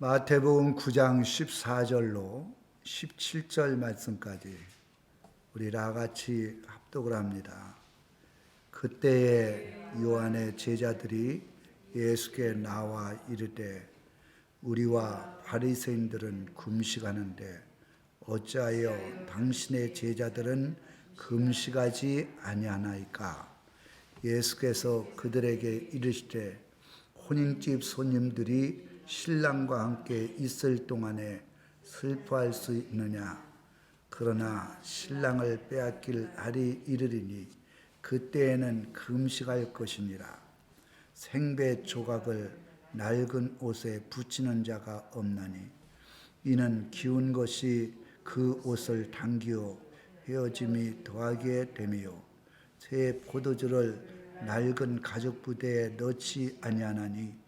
마태복음 9장 14절로 17절 말씀까지 우리 다 같이 합독을 합니다. 그때에 요한의 제자들이 예수께 나와 이르되 우리와 바리새인들은 금식하는데 어찌하여 당신의 제자들은 금식하지 아니하나이까? 예수께서 그들에게 이르시되 혼인집 손님들이 신랑과 함께 있을 동안에 슬퍼할 수 있느냐? 그러나 신랑을 빼앗길 날이 이르리니 그때에는 금식할 것이니라. 생배 조각을 낡은 옷에 붙이는 자가 없나니 이는 기운 것이 그 옷을 당기어 헤어짐이 더하게 됨이요 새 포도주를 낡은 가죽 부대에 넣지 아니하나니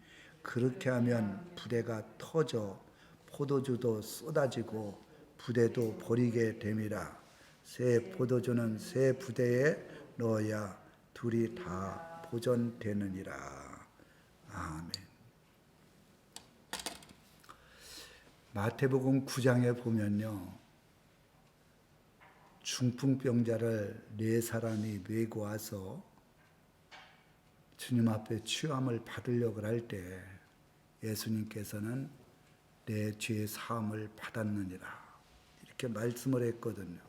그렇게 하면 부대가 터져 포도주도 쏟아지고 부대도 버리게 됨이라. 새 포도주는 새 부대에 넣어야 둘이 다 보존되느니라. 아멘. 마태복음 9장에 보면요, 중풍병자를 4사람이 메고 와서 주님 앞에 취함을 받으려고 할 때 예수님께서는 내 죄 사함을 받았느니라 이렇게 말씀을 했거든요.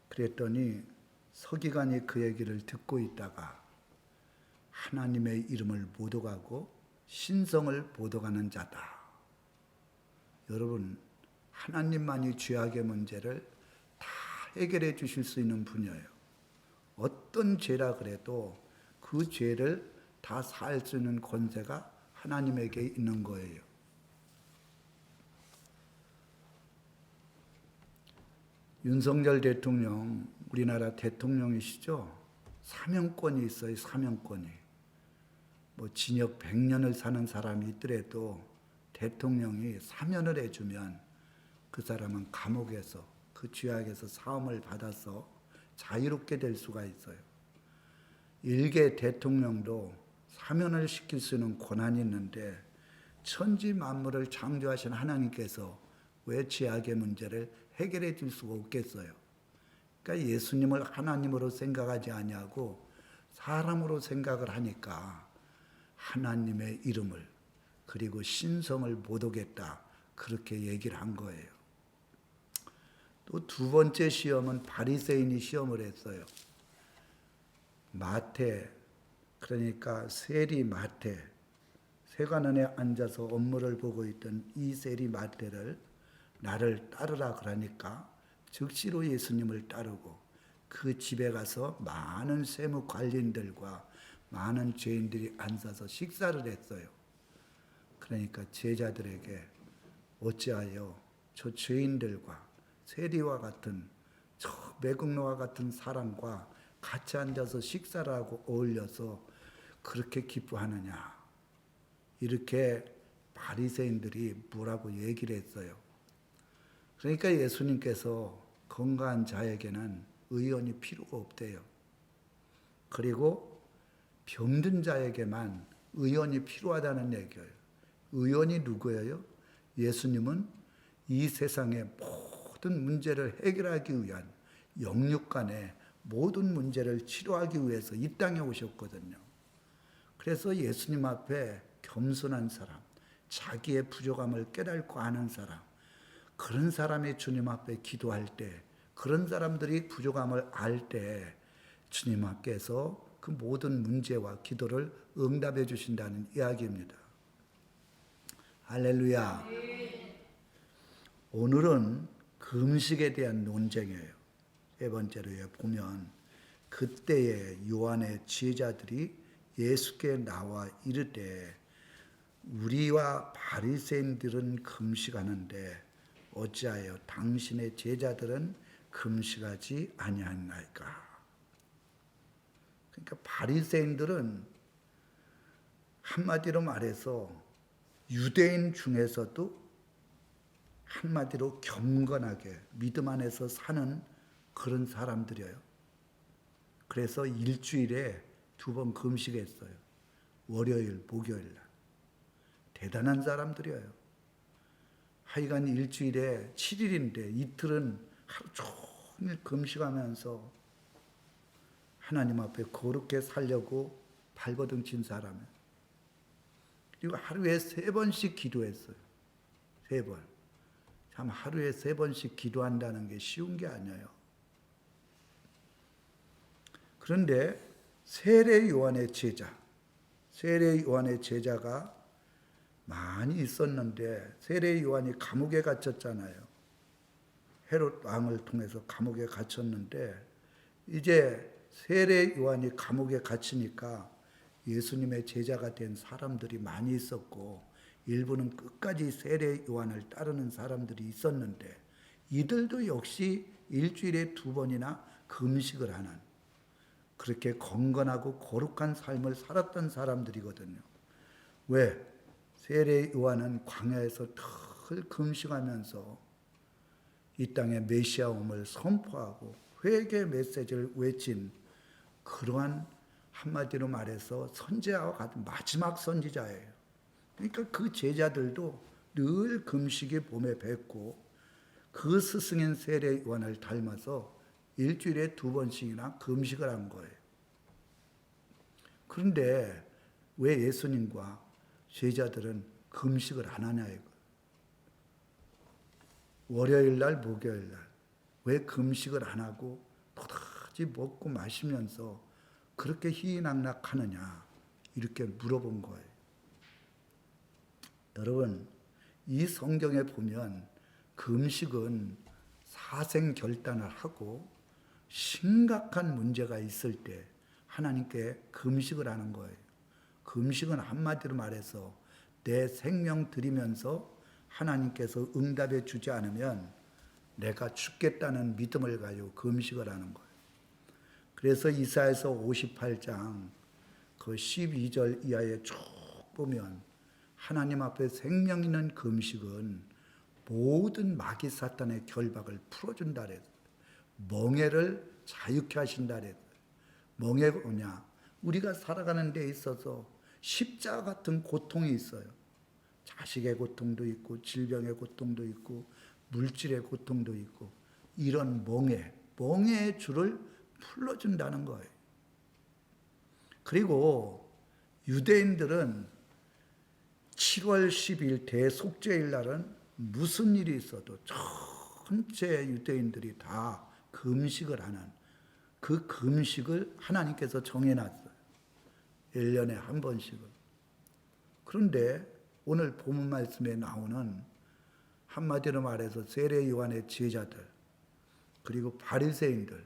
그랬더니 서기관이 그 얘기를 듣고 있다가 하나님의 이름을 모독하고 신성을 모독하는 자다. 여러분, 하나님만이 죄악의 문제를 다 해결해 주실 수 있는 분이에요. 어떤 죄라 그래도 그 죄를 다 살 수 있는 권세가 하나님에게 있는 거예요. 윤석열 대통령, 우리나라 대통령이시죠? 사명권이 있어요, 사명권이. 징역 100년을 사는 사람이 있더라도 대통령이 사면을 해주면 그 사람은 감옥에서, 그 죄악에서 사함을 받아서 자유롭게 될 수가 있어요. 일개 대통령도 사면을 시킬 수 있는 권한이 있는데 천지 만물을 창조하신 하나님께서 왜 죄악의 문제를 해결해 줄 수가 없겠어요? 그러니까 예수님을 하나님으로 생각하지 아니하고 사람으로 생각을 하니까 하나님의 이름을 그리고 신성을 모독했다 그렇게 얘기를 한 거예요. 또 두 번째 시험은 바리새인이 시험을 했어요. 마태, 그러니까 세리 마태, 세관원에 앉아서 업무를 보고 있던 이 세리 마태를 나를 따르라 그러니까 즉시로 예수님을 따르고 그 집에 가서 많은 세무 관리인들과 많은 죄인들이 앉아서 식사를 했어요. 그러니까 제자들에게 어찌하여 저 죄인들과 세리와 같은 저 매국노와 같은 사람과 같이 앉아서 식사를 하고 어울려서 그렇게 기뻐하느냐. 이렇게 바리새인들이 뭐라고 얘기를 했어요. 그러니까 예수님께서 건강한 자에게는 의원이 필요가 없대요. 그리고 병든 자에게만 의원이 필요하다는 얘기예요. 의원이 누구예요? 예수님은 이 세상의 모든 문제를 해결하기 위한 영육간의 모든 문제를 치료하기 위해서 이 땅에 오셨거든요. 그래서 예수님 앞에 겸손한 사람, 자기의 부족함을 깨닫고 아는 사람, 그런 사람이 주님 앞에 기도할 때, 그런 사람들이 부족함을 알 때 주님 앞에서 그 모든 문제와 기도를 응답해 주신다는 이야기입니다. 할렐루야. 오늘은 금식에 대한 논쟁이에요. 세 번째로 보면 그때에 요한의 제자들이 예수께 나와 이르되 우리와 바리새인들은 금식하는데 어찌하여 당신의 제자들은 금식하지 아니하나이까? 그러니까 바리새인들은 한마디로 말해서 유대인 중에서도 한마디로 경건하게 믿음 안에서 사는 그런 사람들이에요. 그래서 일주일에 2번 금식했어요. 월요일, 목요일 날. 대단한 사람들이에요. 하여간 일주일에 7일인데 이틀은 하루 종일 금식하면서 하나님 앞에 거룩게 살려고 발버둥 친 사람이에요. 그리고 하루에 3번씩 기도했어요. 3번. 참 하루에 3번씩 기도한다는 게 쉬운 게 아니에요. 그런데 세례 요한의 제자가 많이 있었는데 세례 요한이 감옥에 갇혔잖아요. 헤롯 왕을 통해서 감옥에 갇혔는데 이제 세례 요한이 감옥에 갇히니까 예수님의 제자가 된 사람들이 많이 있었고 일부는 끝까지 세례 요한을 따르는 사람들이 있었는데 이들도 역시 일주일에 2번이나 금식을 하는 그렇게 건건하고 거룩한 삶을 살았던 사람들이거든요. 왜? 세례 요한은 광야에서 늘 금식하면서 이 땅에 메시아옴을 선포하고 회개 메시지를 외친 그러한 한마디로 말해서 선지자와 같은 마지막 선지자예요. 그러니까 그 제자들도 늘 금식이 봄에 뵙고 그 스승인 세례 요한을 닮아서 일주일에 2번씩이나 금식을 한 거예요. 그런데 왜 예수님과 제자들은 금식을 안 하냐 이거. 월요일 날, 목요일 날 왜 금식을 안 하고 도다지 먹고 마시면서 그렇게 희희낙낙하느냐 이렇게 물어본 거예요. 여러분, 이 성경에 보면 금식은 사생결단을 하고 심각한 문제가 있을 때 하나님께 금식을 하는 거예요. 금식은 한마디로 말해서 내 생명 드리면서 하나님께서 응답해 주지 않으면 내가 죽겠다는 믿음을 가지고 금식을 하는 거예요. 그래서 이사야서 58장 그 12절 이하에 쭉 보면 하나님 앞에 생명 있는 금식은 모든 마귀 사탄의 결박을 풀어준다 그랬어요. 멍에를 자유케 하신다 그랬어요. 멍에가 뭐냐? 우리가 살아가는 데 있어서 십자가 같은 고통이 있어요. 자식의 고통도 있고 질병의 고통도 있고 물질의 고통도 있고 이런 멍에의 줄을 풀어준다는 거예요. 그리고 유대인들은 7월 10일 대속죄일 날은 무슨 일이 있어도 전체 유대인들이 다 금식을 하는 그 금식을 하나님께서 정해놨어요. 1년에 한 번씩은. 그런데 오늘 본문 말씀에 나오는 한마디로 말해서 세례 요한의 제자들 그리고 바리새인들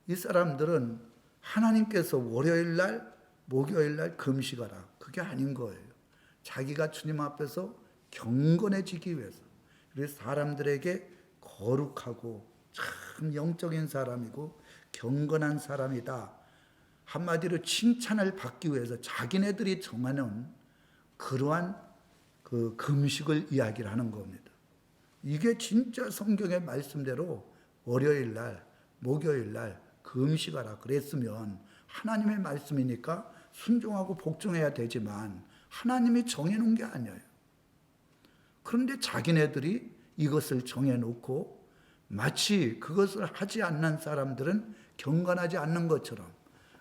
이 사람들은 하나님께서 월요일 날 목요일 날 금식하라 그게 아닌 거예요. 자기가 주님 앞에서 경건해지기 위해서 그래서 사람들에게 거룩하고 참 영적인 사람이고 경건한 사람이다 한마디로 칭찬을 받기 위해서 자기네들이 정하는 그러한 그 금식을 이야기를 하는 겁니다. 이게 진짜 성경의 말씀대로 월요일 날, 목요일 날 금식하라 그랬으면 하나님의 말씀이니까 순종하고 복종해야 되지만 하나님이 정해놓은 게 아니에요. 그런데 자기네들이 이것을 정해놓고 마치 그것을 하지 않는 사람들은 경건하지 않는 것처럼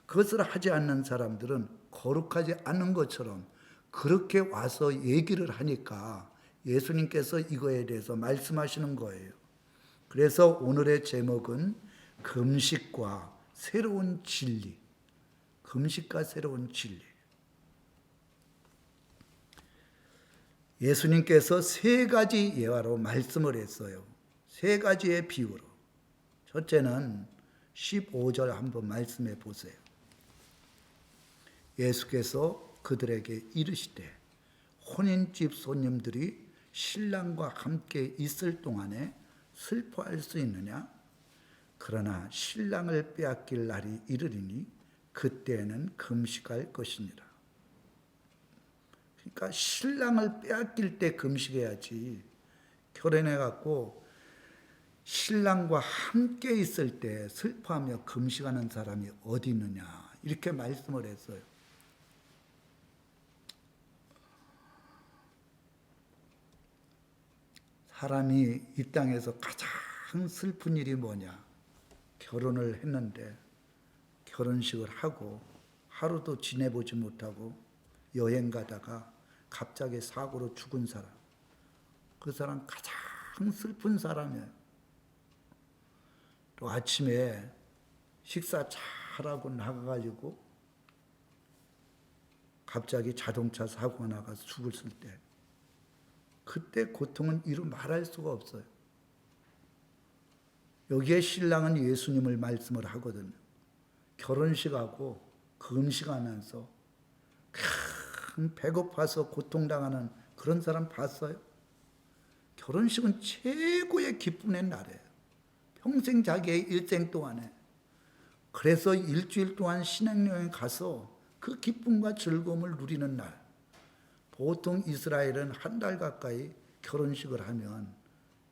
그것을 하지 않는 사람들은 거룩하지 않는 것처럼 그렇게 와서 얘기를 하니까 예수님께서 이거에 대해서 말씀하시는 거예요. 그래서 오늘의 제목은 금식과 새로운 진리. 금식과 새로운 진리. 예수님께서 3가지 예화로 말씀을 했어요. 3가지의 비유로. 첫째는 15절 한번 말씀해 보세요. 예수께서 그들에게 이르시되 혼인집 손님들이 신랑과 함께 있을 동안에 슬퍼할 수 있느냐? 그러나 신랑을 빼앗길 날이 이르리니 그때에는 금식할 것이니라. 그러니까 신랑을 빼앗길 때 금식해야지. 결혼해갖고 신랑과 함께 있을 때 슬퍼하며 금식하는 사람이 어디 있느냐. 이렇게 말씀을 했어요. 사람이 이 땅에서 가장 슬픈 일이 뭐냐? 결혼을 했는데 결혼식을 하고 하루도 지내보지 못하고 여행 가다가 갑자기 사고로 죽은 사람. 그 사람 가장 슬픈 사람이에요. 또 아침에 식사 잘하고 나가가지고 갑자기 자동차 사고가 나가서 죽었을 때 그때 고통은 이루 말할 수가 없어요. 여기에 신랑은 예수님을 말씀을 하거든요. 결혼식하고 그 음식하면서 배고파서 고통당하는 그런 사람 봤어요? 결혼식은 최고의 기쁨의 날이에요. 평생 자기의 일생 동안에. 그래서 일주일 동안 신앙여행 가서 그 기쁨과 즐거움을 누리는 날. 보통 이스라엘은 한 달 가까이 결혼식을 하면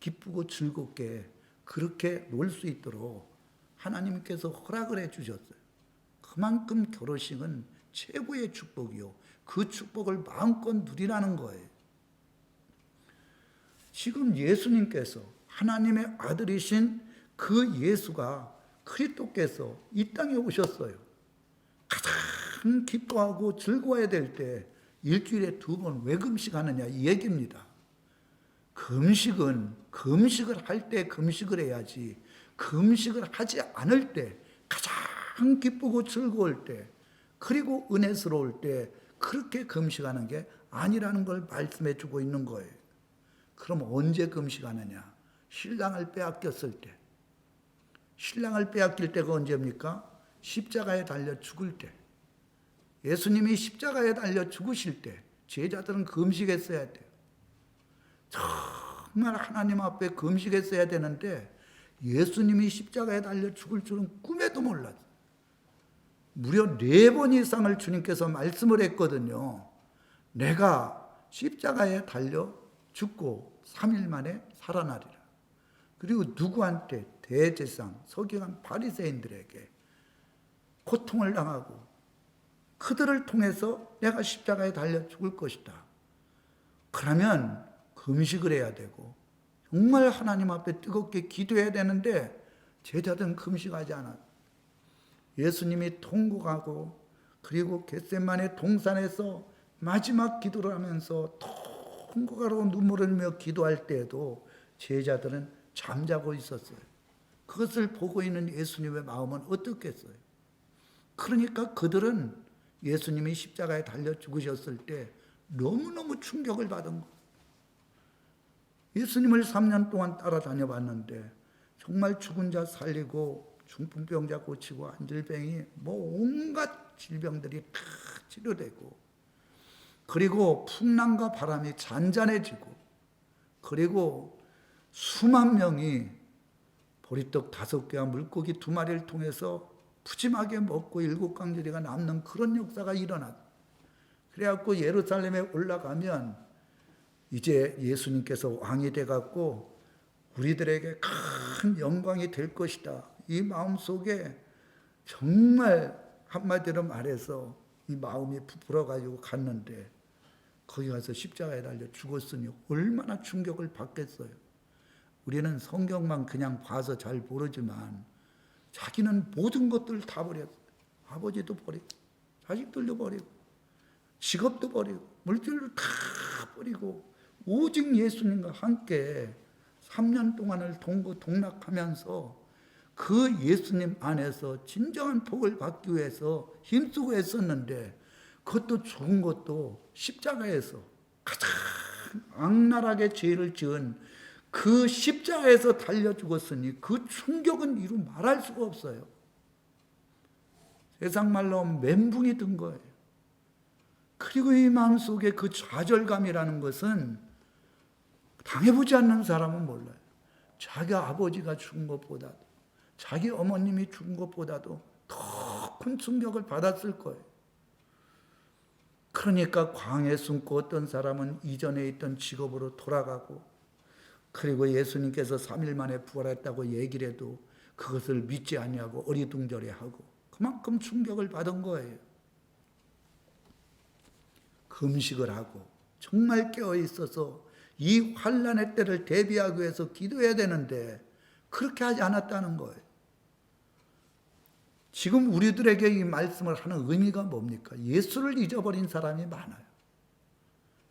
기쁘고 즐겁게 그렇게 놀 수 있도록 하나님께서 허락을 해 주셨어요. 그만큼 결혼식은 최고의 축복이요. 그 축복을 마음껏 누리라는 거예요. 지금 예수님께서 하나님의 아들이신 그 예수가 그리스도께서 이 땅에 오셨어요. 가장 기뻐하고 즐거워야 될 때 일주일에 2번 왜 금식하느냐 이 얘기입니다. 금식을 할 때 금식을 해야지 금식을 하지 않을 때 가장 기쁘고 즐거울 때 그리고 은혜스러울 때 그렇게 금식하는 게 아니라는 걸 말씀해 주고 있는 거예요. 그럼 언제 금식하느냐? 신랑을 빼앗겼을 때. 신랑을 빼앗길 때가 언제입니까? 십자가에 달려 죽을 때. 예수님이 십자가에 달려 죽으실 때 제자들은 금식했어야 돼요. 정말 하나님 앞에 금식했어야 되는데 예수님이 십자가에 달려 죽을 줄은 꿈에도 몰랐어요. 무려 4번 이상을 주님께서 말씀을 했거든요. 내가 십자가에 달려 죽고 3일 만에 살아나리라. 그리고 누구한테? 대제사장, 서기관, 바리새인들에게 고통을 당하고 그들을 통해서 내가 십자가에 달려 죽을 것이다. 그러면 금식을 해야 되고 정말 하나님 앞에 뜨겁게 기도해야 되는데 제자들은 금식하지 않았어요. 예수님이 통곡하고 그리고 겟세마네 동산에서 마지막 기도를 하면서 통곡하고 눈물을 흘리며 기도할 때에도 제자들은 잠자고 있었어요. 그것을 보고 있는 예수님의 마음은 어떻겠어요? 그러니까 그들은 예수님이 십자가에 달려 죽으셨을 때 너무너무 충격을 받은 거예요. 예수님을 3년 동안 따라다녀 봤는데 정말 죽은 자 살리고 중풍병자 고치고 안질병이 온갖 질병들이 다 치료되고 그리고 풍랑과 바람이 잔잔해지고 그리고 수만 명이 보리떡 5개와 물고기 2마리를 통해서 푸짐하게 먹고 7강조리가 남는 그런 역사가 일어났다. 그래갖고 예루살렘에 올라가면 이제 예수님께서 왕이 돼갖고 우리들에게 큰 영광이 될 것이다. 이 마음속에 정말 한마디로 말해서 이 마음이 부풀어가지고 갔는데 거기 가서 십자가에 달려 죽었으니 얼마나 충격을 받겠어요. 우리는 성경만 그냥 봐서 잘 모르지만 자기는 모든 것들을 다 버렸어요. 아버지도 버리고 자식들도 버리고 직업도 버리고 물질도 다 버리고 오직 예수님과 함께 3년 동안을 동고동락하면서 그 예수님 안에서 진정한 복을 받기 위해서 힘쓰고 했었는데 그것도 좋은 것도 십자가에서 가장 악랄하게 죄를 지은 그 십자가에서 달려 죽었으니 그 충격은 이루 말할 수가 없어요. 세상 말로 하면 멘붕이 든 거예요. 그리고 이 마음속에 그 좌절감이라는 것은 당해보지 않는 사람은 몰라요. 자기 아버지가 죽은 것보다도 자기 어머님이 죽은 것보다도 더 큰 충격을 받았을 거예요. 그러니까 광야에 숨고 어떤 사람은 이전에 있던 직업으로 돌아가고 그리고 예수님께서 3일 만에 부활했다고 얘기를 해도 그것을 믿지 아니하고 어리둥절해하고 그만큼 충격을 받은 거예요. 금식을 하고 정말 깨어 있어서 이 환난의 때를 대비하기 위해서 기도해야 되는데 그렇게 하지 않았다는 거예요. 지금 우리들에게 이 말씀을 하는 의미가 뭡니까? 예수를 잊어버린 사람이 많아요.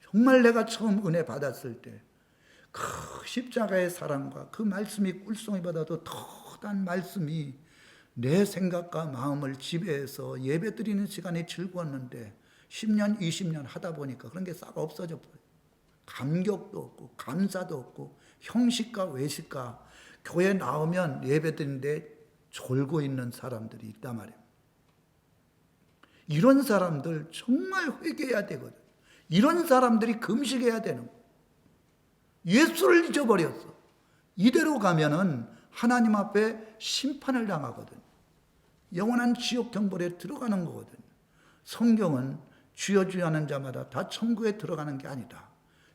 정말 내가 처음 은혜 받았을 때 그 십자가의 사랑과 그 말씀이 꿀송이보다도 더한 말씀이 내 생각과 마음을 지배해서 예배 드리는 시간이 즐거웠는데 10년, 20년 하다 보니까 그런 게 싹 없어져 버려요. 감격도 없고 감사도 없고 형식과 외식과 교회 나오면 예배 드리는데 졸고 있는 사람들이 있단 말이에요. 이런 사람들 정말 회개해야 되거든. 이런 사람들이 금식해야 되는 거예요. 예수를 잊어버렸어. 이대로 가면은 하나님 앞에 심판을 당하거든. 영원한 지옥 형벌에 들어가는 거거든. 성경은 주여 주여 하는 자마다 다 천국에 들어가는 게 아니다.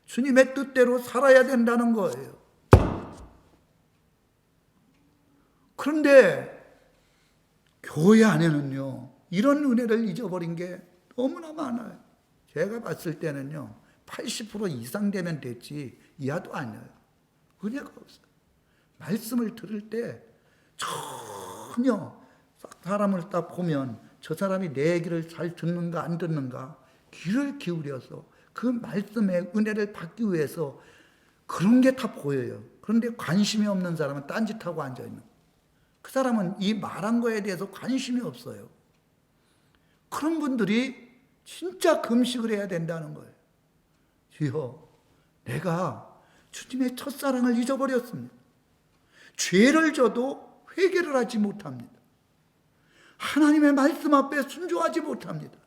주님의 뜻대로 살아야 된다는 거예요. 그런데 교회 안에는요, 이런 은혜를 잊어버린 게 너무나 많아요. 제가 봤을 때는요, 80% 이상 되면 됐지 이하도 아니에요. 은혜가 없어요. 말씀을 들을 때 전혀 사람을 딱 보면 저 사람이 내 얘기를 잘 듣는가 안 듣는가 귀를 기울여서 그 말씀의 은혜를 받기 위해서 그런 게 다 보여요. 그런데 관심이 없는 사람은 딴짓하고 앉아있는 거예요. 그 사람은 이 말한 거에 대해서 관심이 없어요. 그런 분들이 진짜 금식을 해야 된다는 거예요. 주여, 내가 주님의 첫사랑을 잊어버렸습니다. 죄를 져도 회개를 하지 못합니다. 하나님의 말씀 앞에 순종하지 못합니다.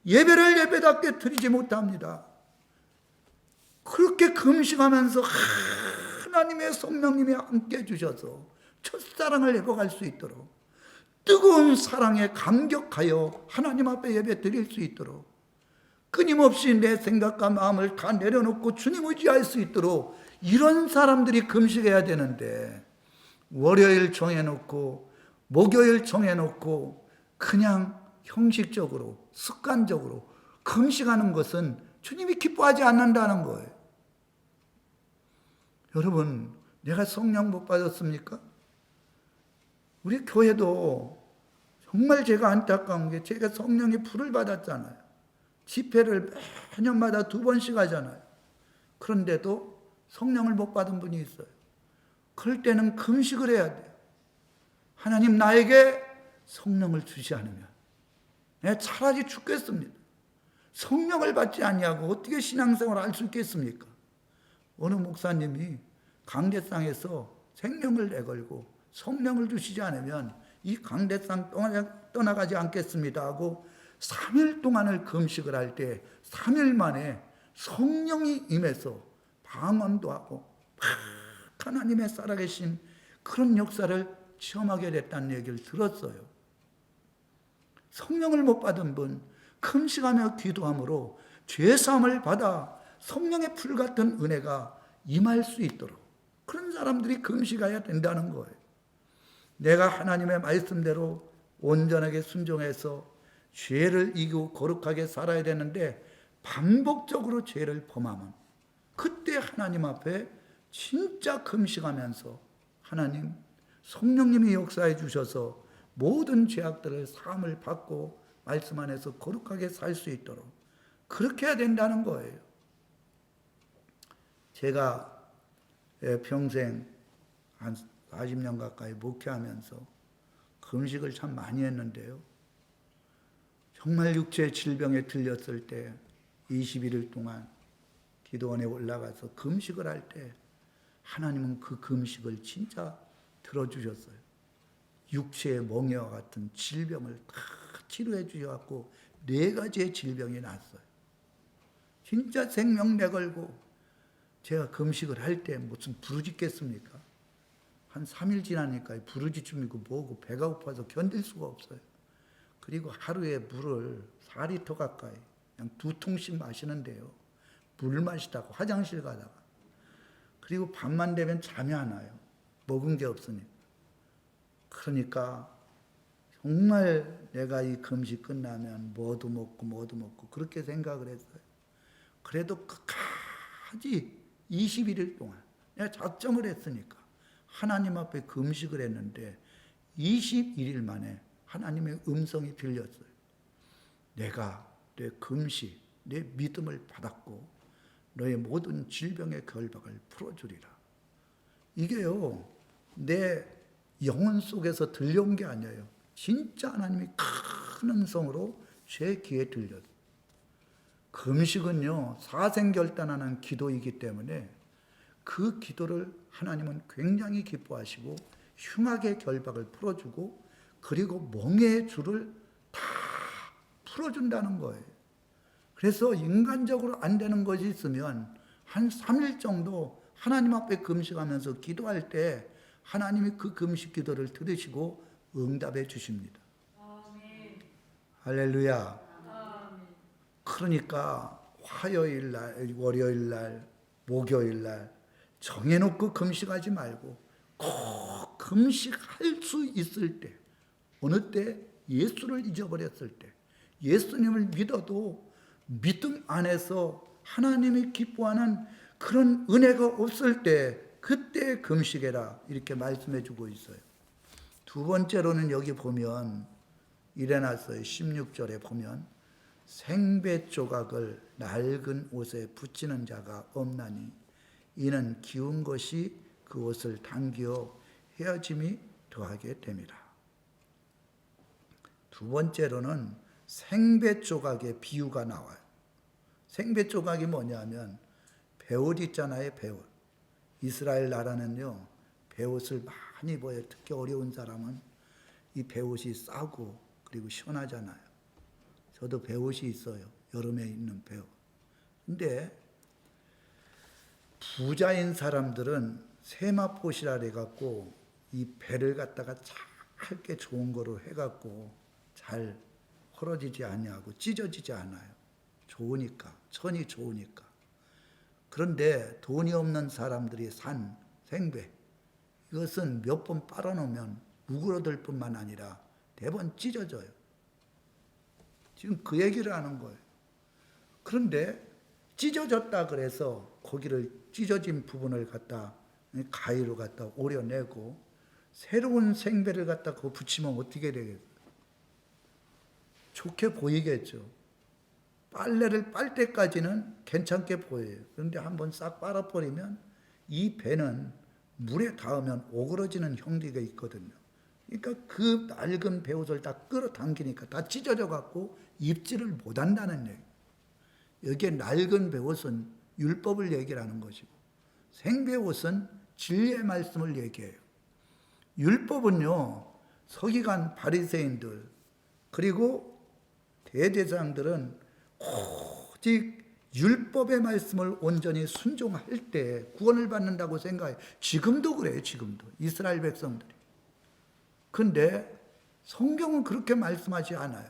예배를 예배답게 드리지 못합니다. 그렇게 금식하면서 하나님의 성령님이 함께 해주셔서 첫사랑을 회복할 수 있도록 뜨거운 사랑에 감격하여 하나님 앞에 예배 드릴 수 있도록 끊임없이 내 생각과 마음을 다 내려놓고 주님 의지할 수 있도록 이런 사람들이 금식해야 되는데 월요일 정해놓고 목요일 정해놓고 그냥 형식적으로 습관적으로 금식하는 것은 주님이 기뻐하지 않는다는 거예요. 여러분, 내가 성령 못 받았습니까? 우리 교회도 정말 제가 안타까운 게 제가 성령의 불을 받았잖아요. 집회를 매년마다 2번씩 하잖아요. 그런데도 성령을 못 받은 분이 있어요. 그럴 때는 금식을 해야 돼요. 하나님 나에게 성령을 주시 않으면 내가 차라리 죽겠습니다. 성령을 받지 아니하고 어떻게 신앙생활을 할 수 있겠습니까? 어느 목사님이 강대상에서 생명을 내걸고 성령을 주시지 않으면 이 강대상 떠나가지 않겠습니다 하고 3일 동안을 금식을 할 때 3일 만에 성령이 임해서 방언도 하고 하나님의 살아계신 그런 역사를 체험하게 됐다는 얘기를 들었어요. 성령을 못 받은 분 금식하며 기도함으로 죄사함을 받아 성령의 풀 같은 은혜가 임할 수 있도록 그런 사람들이 금식해야 된다는 거예요. 내가 하나님의 말씀대로 온전하게 순종해서 죄를 이기고 거룩하게 살아야 되는데 반복적으로 죄를 범하면 그때 하나님 앞에 진짜 금식하면서 하나님 성령님이 역사해 주셔서 모든 죄악들을 사함을 받고 말씀 안에서 거룩하게 살 수 있도록 그렇게 해야 된다는 거예요. 제가 평생 한 40년 가까이 목회하면서 금식을 참 많이 했는데요. 정말 육체 질병에 들렸을 때 21일 동안 기도원에 올라가서 금식을 할 때 하나님은 그 금식을 진짜 들어주셨어요. 육체의 멍에와 같은 질병을 다 치료해 주셔서 4가지의 질병이 났어요. 진짜 생명 내걸고 제가 금식을 할 때 무슨 부르짖겠습니까? 한 3일 지나니까 부르짖음이고 뭐고 배가 고파서 견딜 수가 없어요. 그리고 하루에 물을 4리터 가까이 그냥 2통씩 마시는데요. 물 마시다가 화장실 가다가 그리고 밤만 되면 잠이 안 와요. 먹은 게 없으니까. 그러니까 정말 내가 이 금식 끝나면 뭐도 먹고 그렇게 생각을 했어요. 그래도 끝까지 21일 동안 내가 작정을 했으니까 하나님 앞에 금식을 했는데 21일 만에 하나님의 음성이 들렸어요. 내가 내 금식, 내 믿음을 받았고 너의 모든 질병의 결박을 풀어주리라. 이게요, 내 영혼 속에서 들려온 게 아니에요. 진짜 하나님이 큰 음성으로 제 귀에 들렸어요. 금식은요, 사생결단하는 기도이기 때문에 그 기도를 하나님은 굉장히 기뻐하시고 흉악의 결박을 풀어주고 그리고 멍해의 줄을 다 풀어준다는 거예요. 그래서 인간적으로 안 되는 것이 있으면 한 3일 정도 하나님 앞에 금식하면서 기도할 때 하나님이 그 금식 기도를 들으시고 응답해 주십니다. 아멘. 할렐루야. 아멘. 그러니까 화요일 날, 월요일 날, 목요일 날 정해놓고 금식하지 말고 꼭 금식할 수 있을 때, 어느 때 예수를 잊어버렸을 때, 예수님을 믿어도 믿음 안에서 하나님이 기뻐하는 그런 은혜가 없을 때 그때 금식해라 이렇게 말씀해 주고 있어요. 두 번째로는 여기 보면 이래놨어요. 16절에 보면 생배 조각을 낡은 옷에 붙이는 자가 없나니 이는 기운 것이 그 옷을 당기어 헤어짐이 더하게 됨이라. 두 번째로는 생배 조각의 비유가 나와요. 생배 조각이 뭐냐면 베옷 있잖아요. 베옷. 이스라엘 나라는요, 베옷을 많이 입어요. 특히 어려운 사람은 이 베옷이 싸고 그리고 시원하잖아요. 저도 베옷이 있어요. 여름에 입는 베옷. 근데 부자인 사람들은 세마포시라 해갖고 이 배를 갖다가 짧게 좋은 거로 해갖고 잘 헐어지지 아니하고 찢어지지 않아요. 좋으니까, 천이 좋으니까. 그런데 돈이 없는 사람들이 산 생배, 이것은 몇 번 빨아놓으면 우그러들 뿐만 아니라 대번 찢어져요. 지금 그 얘기를 하는 거예요. 그런데 찢어졌다 그래서 거기를 찢어진 부분을 갖다 가위로 갖다 오려내고 새로운 생배를 갖다 그거 붙이면 어떻게 되겠어요? 좋게 보이겠죠. 빨래를 빨 때까지는 괜찮게 보여요. 그런데 한번 싹 빨아버리면 이 배는 물에 닿으면 오그러지는 형태가 있거든요. 그러니까 그 낡은 베옷을 다 끌어당기니까 다 찢어져 갖고 입지를 못한다는 얘기. 여기에 낡은 베옷은 율법을 얘기하는 것이고 생베옷은 진리의 말씀을 얘기해요. 율법은요, 서기관 바리새인들 그리고 대제사장들은 오직 율법의 말씀을 온전히 순종할 때 구원을 받는다고 생각해요. 지금도 그래요. 지금도 이스라엘 백성들이. 그런데 성경은 그렇게 말씀하지 않아요.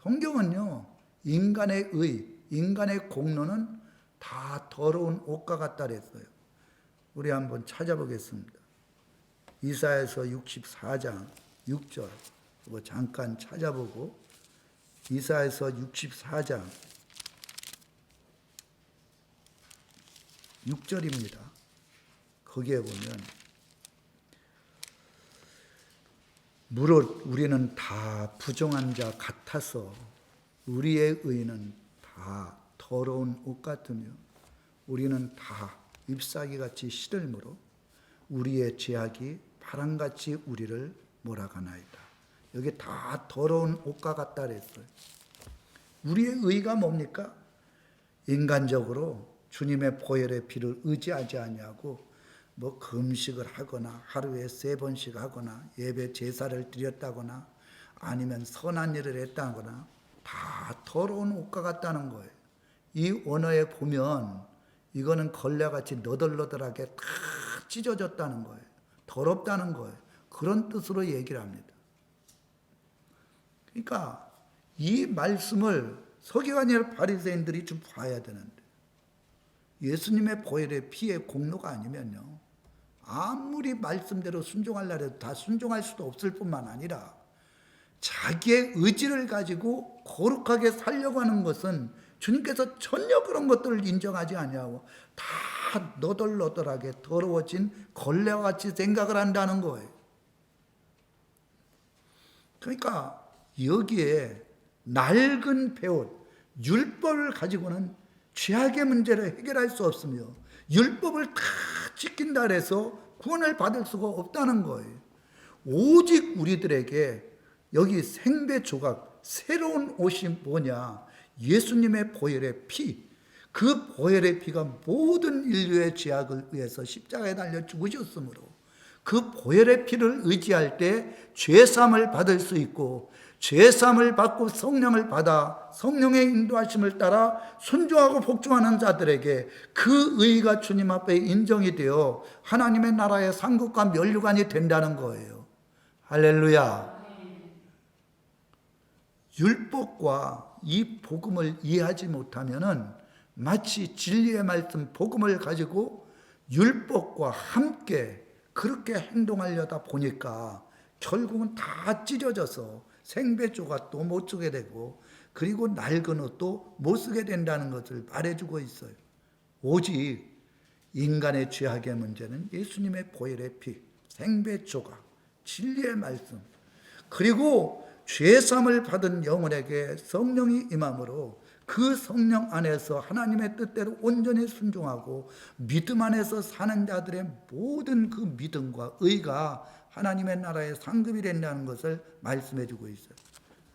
성경은요, 인간의 의, 인간의 공로는 다 더러운 옷과 같다 그랬어요. 우리 한번 찾아보겠습니다. 이사야서 64장 6절 이거 잠깐 찾아보고 이사야서 64장 6절입니다. 거기에 보면 무릇 우리는 다 부정한 자 같아서 우리의 의는 다 더러운 옷 같으며 우리는 다 잎사귀같이 시들므로 우리의 죄악이 바람같이 우리를 몰아가나이다. 여기 다 더러운 옷과 같다 그랬어요. 우리의 의가 뭡니까? 인간적으로 주님의 보혈의 피를 의지하지 아니하고 뭐 금식을 하거나 하루에 3번씩 하거나 예배 제사를 드렸다거나 아니면 선한 일을 했다거나 다 더러운 옷과 같다는 거예요. 이 언어에 보면 이거는 걸레같이 너덜너덜하게 다 찢어졌다는 거예요. 더럽다는 거예요. 그런 뜻으로 얘기를 합니다. 그러니까 이 말씀을 서기관이나 바리새인들이 좀 봐야 되는데 예수님의 보혈의 피의 공로가 아니면요, 아무리 말씀대로 순종하려고 해도 다 순종할 수도 없을 뿐만 아니라 자기의 의지를 가지고 거룩하게 살려고 하는 것은 주님께서 전혀 그런 것들을 인정하지 아니하고 다 너덜너덜하게 더러워진 걸레와 같이 생각을 한다는 거예요. 그러니까 여기에 낡은 배옷, 율법을 가지고는 죄악의 문제를 해결할 수 없으며 율법을 다 지킨다 해서 구원을 받을 수가 없다는 거예요. 오직 우리들에게 여기 생배 조각, 새로운 옷이 뭐냐? 예수님의 보혈의 피. 그 보혈의 피가 모든 인류의 죄악을 위해서 십자가에 달려 죽으셨으므로 그 보혈의 피를 의지할 때 죄사함을 받을 수 있고, 죄사함을 받고 성령을 받아 성령의 인도하심을 따라 순종하고 복종하는 자들에게 그 의가 주님 앞에 인정이 되어 하나님의 나라의 상급과 면류관이 된다는 거예요. 할렐루야. 율법과 이 복음을 이해하지 못하면은 마치 진리의 말씀 복음을 가지고 율법과 함께 그렇게 행동하려다 보니까 결국은 다 찢어져서 생배 조각도 못 쓰게 되고, 그리고 낡은 옷도 못 쓰게 된다는 것을 말해주고 있어요. 오직 인간의 죄악의 문제는 예수님의 보혈의 피, 생배 조각, 진리의 말씀, 그리고 죄사함을 받은 영혼에게 성령이 임함으로 그 성령 안에서 하나님의 뜻대로 온전히 순종하고 믿음 안에서 사는 자들의 모든 그 믿음과 의가 하나님의 나라의 상급이 된다는 것을 말씀해 주고 있어요.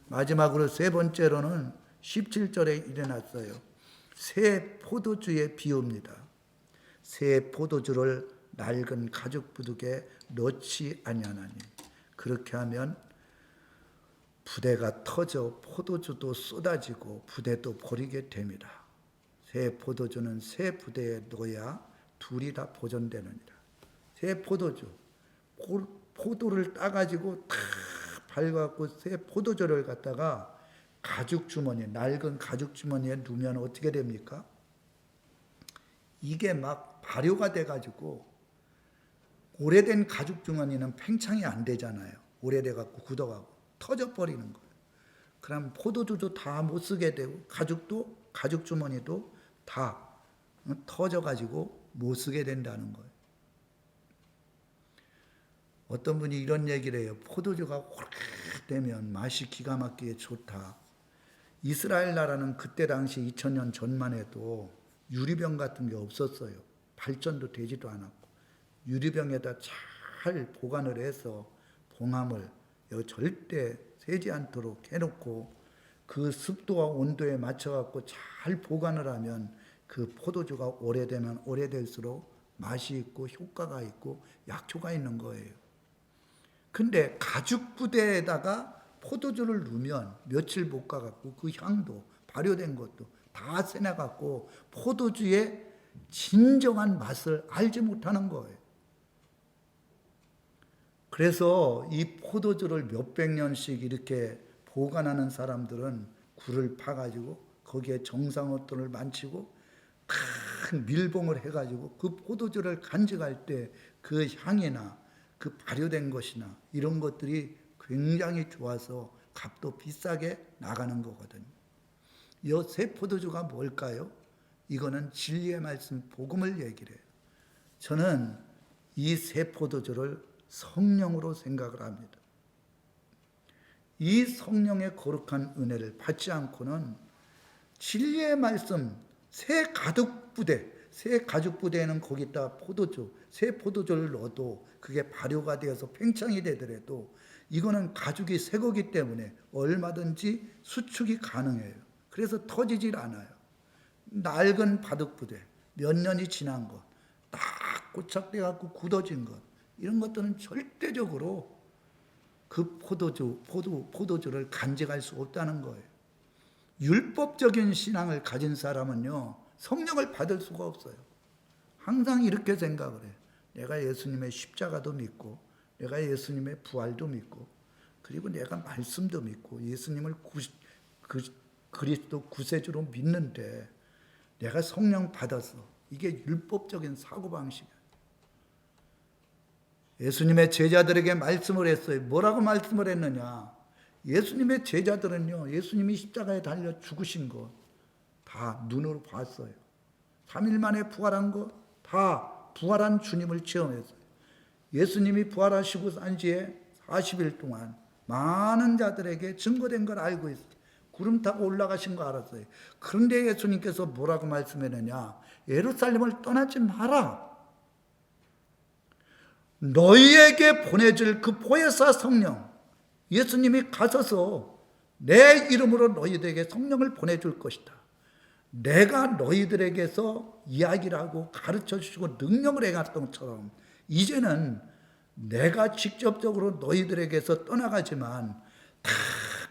마지막으로 세 번째로는 17절에 일어났어요. 새 포도주의 비유입니다. 새 포도주를 낡은 가죽 부둑에 넣지 아니하나니 그렇게 하면 부대가 터져 포도주도 쏟아지고 부대도 버리게 됩니다. 새 포도주는 새 부대에 넣어야 둘이 다 보존되느니라. 새 포도주, 포도를 따가지고 다 발갖고 새 포도주를 갖다가 가죽 주머니, 낡은 가죽 주머니에 넣으면 어떻게 됩니까? 이게 막 발효가 돼가지고 오래된 가죽 주머니는 팽창이 안 되잖아요. 오래돼갖고 굳어가고 터져버리는 거예요. 그럼 포도주도 다 못 쓰게 되고 가죽도, 가죽 주머니도 다 터져가지고 못 쓰게 된다는 거예요. 어떤 분이 이런 얘기를 해요. 포도주가 오래되면 맛이 기가 막히게 좋다. 이스라엘 나라는 그때 당시 2000년 전만 해도 유리병 같은 게 없었어요. 발전도 되지도 않았고 유리병에다 잘 보관을 해서 봉함을 절대 새지 않도록 해놓고 그 습도와 온도에 맞춰갖고 잘 보관을 하면 그 포도주가 오래되면 오래될수록 맛이 있고 효과가 있고 약효가 있는 거예요. 근데 가죽 부대에다가 포도주를 넣으면 며칠 못 가갖고 그 향도 발효된 것도 다 새나갖고 포도주의 진정한 맛을 알지 못하는 거예요. 그래서 이 포도주를 몇백 년씩 이렇게 보관하는 사람들은 굴을 파가지고 거기에 정상호돈을 만치고 큰 밀봉을 해가지고 그 포도주를 간직할 때 그 향이나 그 발효된 것이나 이런 것들이 굉장히 좋아서 값도 비싸게 나가는 거거든요. 이 새 포도주가 뭘까요? 이거는 진리의 말씀 복음을 얘기를 해요. 저는 이 새 포도주를 성령으로 생각을 합니다. 이 성령의 거룩한 은혜를 받지 않고는 진리의 말씀, 새 가죽 부대에는 거기다 포도주, 새 포도주를 넣어도 그게 발효가 되어서 팽창이 되더라도 이거는 가죽이 새 거기 때문에 얼마든지 수축이 가능해요. 그래서 터지질 않아요. 낡은 바둑부대, 몇 년이 지난 것, 딱 고착돼갖고 굳어진 것, 이런 것들은 절대적으로 그 포도주를 간직할 수 없다는 거예요. 율법적인 신앙을 가진 사람은요, 성령을 받을 수가 없어요. 항상 이렇게 생각을 해요. 내가 예수님의 십자가도 믿고, 내가 예수님의 부활도 믿고, 그리고 내가 말씀도 믿고, 예수님을 그리스도 구세주로 믿는데, 내가 성령 받아서, 이게 율법적인 사고방식이에요. 예수님의 제자들에게 말씀을 했어요. 뭐라고 말씀을 했느냐? 예수님의 제자들은요, 예수님이 십자가에 달려 죽으신 거 다 눈으로 봤어요. 3일 만에 부활한 거 다 다 부활한 주님을 체험했어요. 예수님이 부활하시고 산 지에 40일 동안 많은 자들에게 증거된 걸 알고 있어요. 구름 타고 올라가신 거 알았어요. 그런데 예수님께서 뭐라고 말씀했느냐? 예루살렘을 떠나지 마라. 너희에게 보내줄 그 보혜사 성령, 예수님이 가셔서 내 이름으로 너희들에게 성령을 보내줄 것이다. 내가 너희들에게서 이야기를 하고 가르쳐 주시고 능력을 행했던 것처럼 이제는 내가 직접적으로 너희들에게서 떠나가지만 다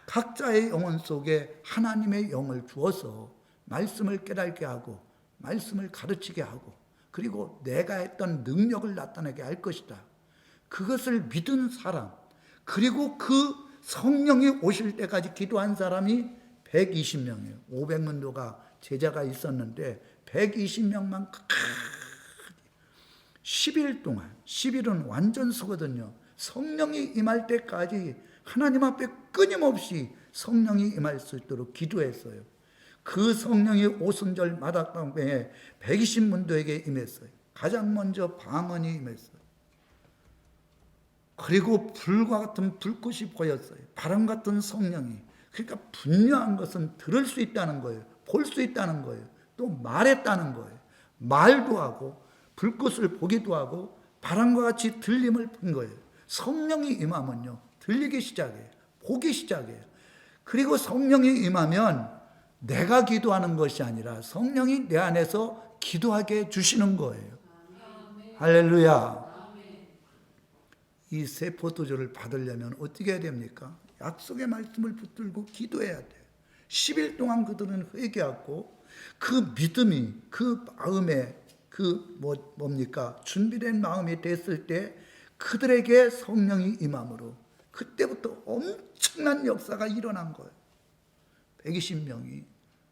각자의 영혼 속에 하나님의 영을 주어서 말씀을 깨닫게 하고 말씀을 가르치게 하고 그리고 내가 했던 능력을 나타내게 할 것이다. 그것을 믿은 사람, 그리고 그 성령이 오실 때까지 기도한 사람이 120명이에요. 500문도가 제자가 있었는데 120명만 10일 동안, 10일은 완전수거든요. 성령이 임할 때까지 하나님 앞에 끊임없이 성령이 임할 수 있도록 기도했어요. 그 성령이 오순절 마다방에 120문도에게 임했어요. 가장 먼저 방언이 임했어요. 그리고 불과 같은 불꽃이 보였어요. 바람 같은 성령이. 그러니까 분명한 것은 들을 수 있다는 거예요. 볼 수 있다는 거예요. 또 말했다는 거예요. 말도 하고 불꽃을 보기도 하고 바람과 같이 들림을 본 거예요. 성령이 임하면요, 들리기 시작해요. 보기 시작해요. 그리고 성령이 임하면 내가 기도하는 것이 아니라 성령이 내 안에서 기도하게 해주시는 거예요. 할렐루야. 이 새 포도주를 받으려면 어떻게 해야 됩니까? 약속의 말씀을 붙들고 기도해야 돼요. 10일 동안 그들은 회개하고 그 믿음이 그 마음에 뭡니까? 준비된 마음이 됐을 때 그들에게 성령이 임함으로 그때부터 엄청난 역사가 일어난 거예요. 120명이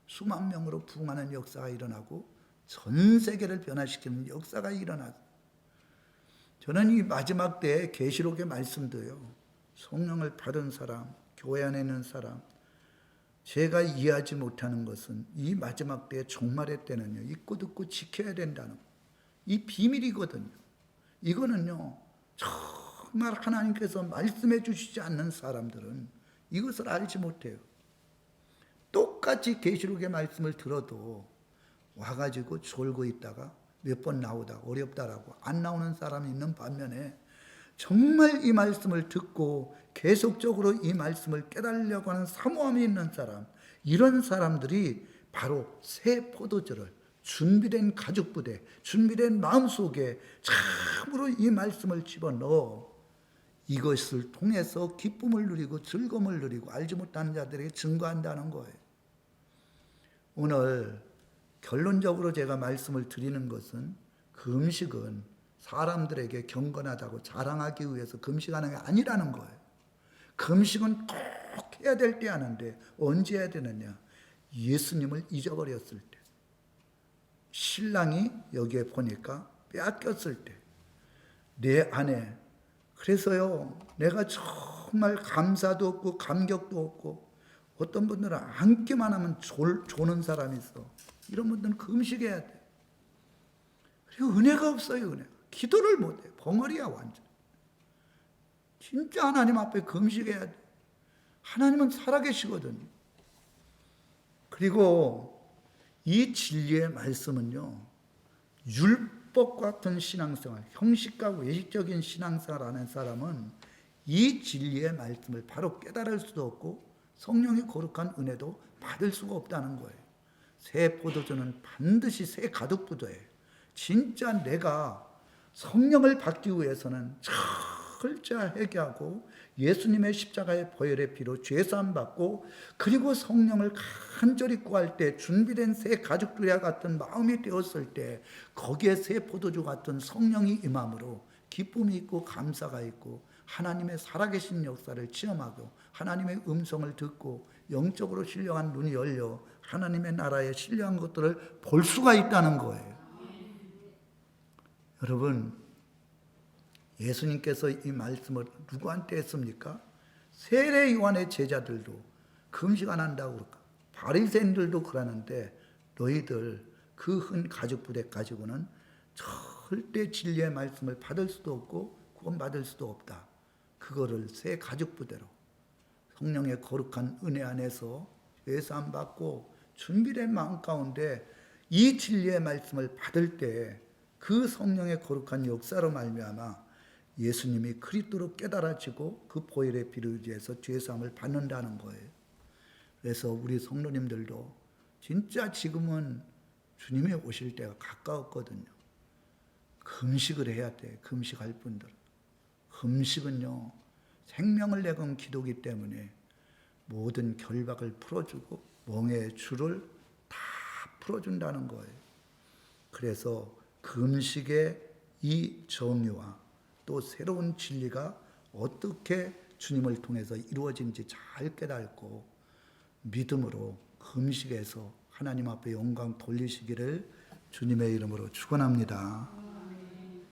수만 명으로 부흥하는 역사가 일어나고 전 세계를 변화시키는 역사가 일어났어요. 저는 이 마지막 때에 계시록의 말씀도요, 성령을 받은 사람, 교회 안에 있는 사람, 제가 이해하지 못하는 것은 이 마지막 때의 종말의 때는요, 읽고 듣고 지켜야 된다는 거. 이 비밀이거든요. 이거는요, 정말 하나님께서 말씀해 주시지 않는 사람들은 이것을 알지 못해요. 똑같이 계시록의 말씀을 들어도 와가지고 졸고 있다가 몇 번 나오다가 어렵다라고 안 나오는 사람이 있는 반면에 정말 이 말씀을 듣고 계속적으로 이 말씀을 깨달으려고 하는 사모함이 있는 사람, 이런 사람들이 바로 새 포도주를 준비된 가죽부대, 준비된 마음속에 참으로 이 말씀을 집어넣어 이것을 통해서 기쁨을 누리고 즐거움을 누리고 알지 못하는 자들에게 증거한다는 거예요. 오늘 결론적으로 제가 말씀을 드리는 것은 금식은 사람들에게 경건하다고 자랑하기 위해서 금식하는 게 아니라는 거예요. 금식은 꼭 해야 될 때 하는데 언제 해야 되느냐? 예수님을 잊어버렸을 때, 신랑이 여기에 보니까 빼앗겼을 때, 내 안에, 그래서요, 내가 정말 감사도 없고 감격도 없고 어떤 분들은 앉기만 하면 조는 사람이 있어. 이런 분들은 금식해야 돼. 그리고 은혜가 없어요, 은혜가. 기도를 못해. 벙어리야, 완전. 진짜 하나님 앞에 금식해야 돼. 하나님은 살아계시거든요. 그리고 이 진리의 말씀은요, 율법 같은 신앙생활, 형식과 외식적인 신앙생활 하는 사람은 이 진리의 말씀을 바로 깨달을 수도 없고 성령의 거룩한 은혜도 받을 수가 없다는 거예요. 새 포도주는 반드시 새 가득부도예요. 진짜 내가 성령을 받기 위해서는 철저히 회개하고 예수님의 십자가의 보혈의 피로 죄사함 받고 그리고 성령을 간절히 구할 때 준비된 새 가죽들과 같은 마음이 되었을 때 거기에 새 포도주 같은 성령이 임함으로 기쁨이 있고 감사가 있고 하나님의 살아계신 역사를 체험하고 하나님의 음성을 듣고 영적으로 신령한 눈이 열려 하나님의 나라에 신령한 것들을 볼 수가 있다는 거예요. 여러분, 예수님께서 이 말씀을 누구한테 했습니까? 세례 요한의 제자들도 금식 안 한다고 그럴까? 바리새인들도 그러는데 너희들 그 흔 가죽부대 가지고는 절대 진리의 말씀을 받을 수도 없고 구원받을 수도 없다. 그거를 새 가죽 부대로 성령의 거룩한 은혜 안에서 죄사함 받고 준비된 마음 가운데 이 진리의 말씀을 받을 때 그 성령의 거룩한 역사로 말미암아 예수님이 그리스도로 깨달아지고 그 보혈의 피를 의지해서 죄사함을 받는다는 거예요. 그래서 우리 성도님들도 진짜 지금은 주님이 오실 때가 가까웠거든요. 금식을 해야 돼. 금식할 분들. 금식은요, 생명을 내건 기도기 때문에 모든 결박을 풀어주고 멍에의 줄을 다 풀어준다는 거예요. 그래서 금식의 이 정의와 또 새로운 진리가 어떻게 주님을 통해서 이루어진지 잘 깨닫고 믿음으로 금식에서 하나님 앞에 영광 돌리시기를 주님의 이름으로 축원합니다.